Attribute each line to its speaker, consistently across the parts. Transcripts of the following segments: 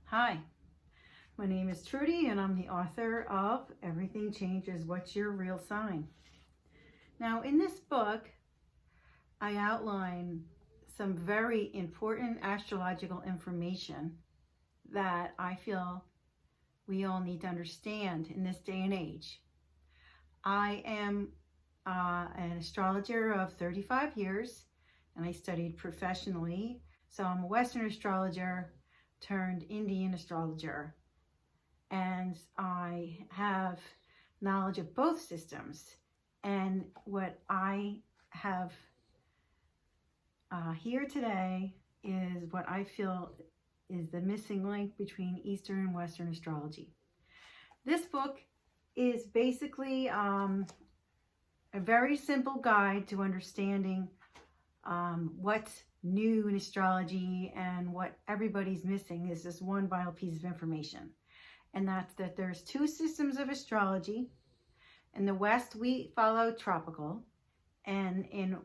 Speaker 1: Hi, my name is Trudy and I'm the author of Everything Changes, What's Your Real Sign? Now in this book, I outline some very important astrological information that I feel we all need to understand in this day and age. I am an astrologer of 35 years and I studied professionally. So I'm a Western astrologer turned Indian astrologer, and I have knowledge of both systems. And what I have here today is what I feel is the missing link between Eastern and Western astrology. This book is basically a very simple guide to understanding what's new in astrology, and what everybody's missing is this one vital piece of information. And that's that there's two systems of astrology. In the West, we follow tropical, and in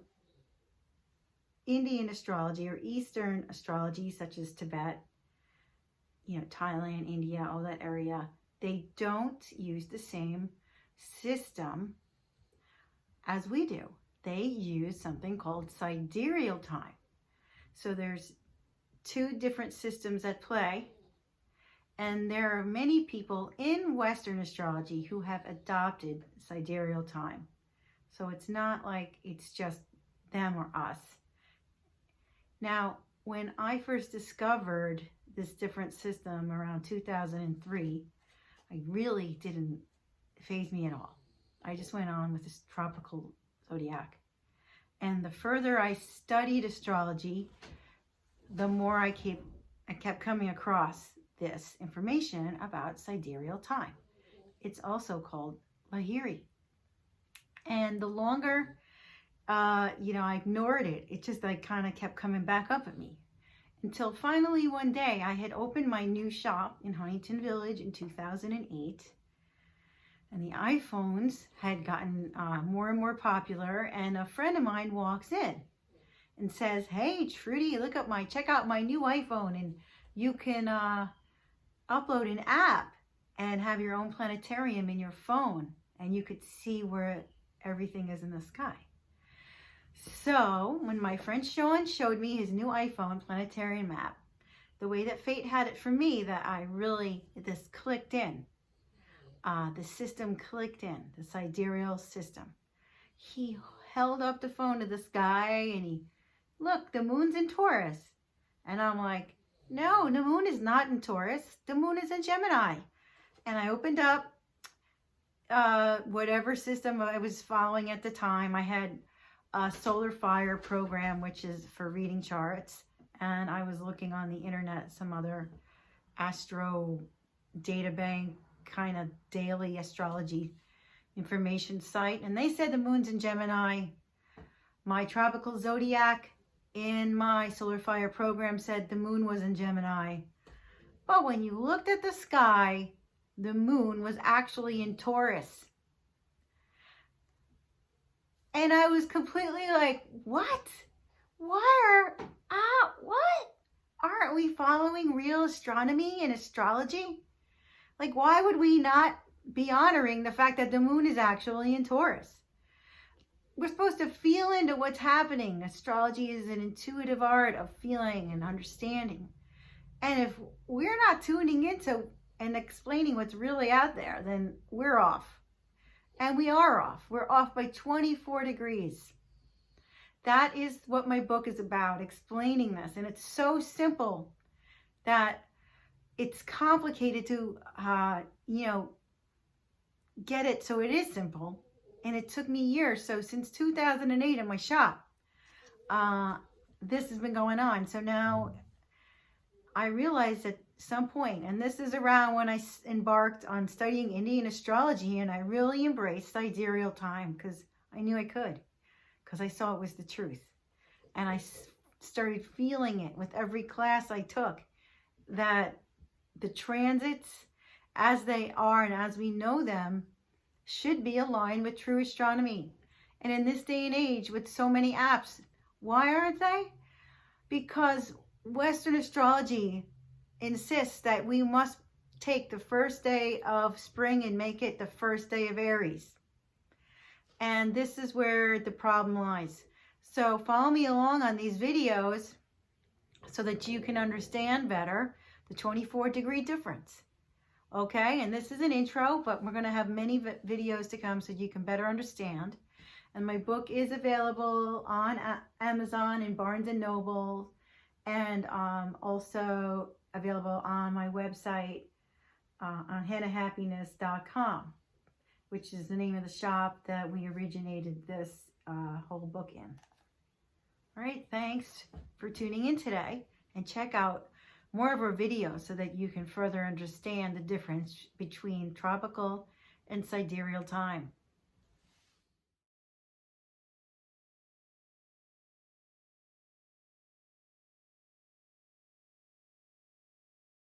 Speaker 1: Indian astrology or Eastern astrology, such as Tibet, Thailand, India, all that area, they don't use the same system as we do. They use something called sidereal time. So there's two different systems at play, and there are many people in Western astrology who have adopted sidereal time. So it's not like it's just them or us. Now, when I first discovered this different system around 2003, I really didn't faze me at all. I just went on with this tropical zodiac. And the further I studied astrology, the more I kept coming across this information about sidereal time. It's also called Lahiri. And the longer, I ignored it. It just kind of kept coming back up at me. Until finally one day I had opened my new shop in Huntington Village in 2008. And the iPhones had gotten more and more popular, and a friend of mine walks in and says, "Hey, Trudy, check out my new iPhone, and you can upload an app and have your own planetarium in your phone, and you could see where everything is in the sky." So when my friend Sean showed me his new iPhone planetarium app, the way that fate had it for me, this clicked in. The system clicked in, the sidereal system. He held up the phone to the sky and look, the moon's in Taurus. And I'm like, no, the moon is not in Taurus. The moon is in Gemini. And I opened up whatever system I was following at the time. I had a Solar Fire program, which is for reading charts. And I was looking on the internet, some other astro data bank kind of daily astrology information site, and they said the moon's in Gemini. My tropical zodiac in my Solar Fire program said the moon was in Gemini. But when you looked at the sky, the moon was actually in Taurus. And I was completely like, what? What? Aren't we following real astronomy and astrology? Like, why would we not be honoring the fact that the moon is actually in Taurus? We're supposed to feel into what's happening. Astrology is an intuitive art of feeling and understanding. And if we're not tuning into and explaining what's really out there, then we're off. And we are off. We're off by 24 degrees. That is what my book is about, explaining this. And it's so simple that it's complicated to, get it so it is simple. And it took me years. So since 2008 in my shop, this has been going on. So now I realized at some point, and this is around when I embarked on studying Indian astrology, and I really embraced sidereal time because I knew I could, because I saw it was the truth. And I started feeling it with every class I took, that the transits as they are and as we know them should be aligned with true astronomy. And in this day and age with so many apps, why aren't they? Because Western astrology insists that we must take the first day of spring and make it the first day of Aries. And this is where the problem lies. So follow me along on these videos so that you can understand better the 24-degree difference. Okay, and this is an intro, but we're going to have many videos to come so you can better understand. And my book is available on Amazon and Barnes & Noble, and also available on my website on hannahhappiness.com, which is the name of the shop that we originated this whole book in. All right, thanks for tuning in today, and check out more of our videos so that you can further understand the difference between tropical and sidereal time.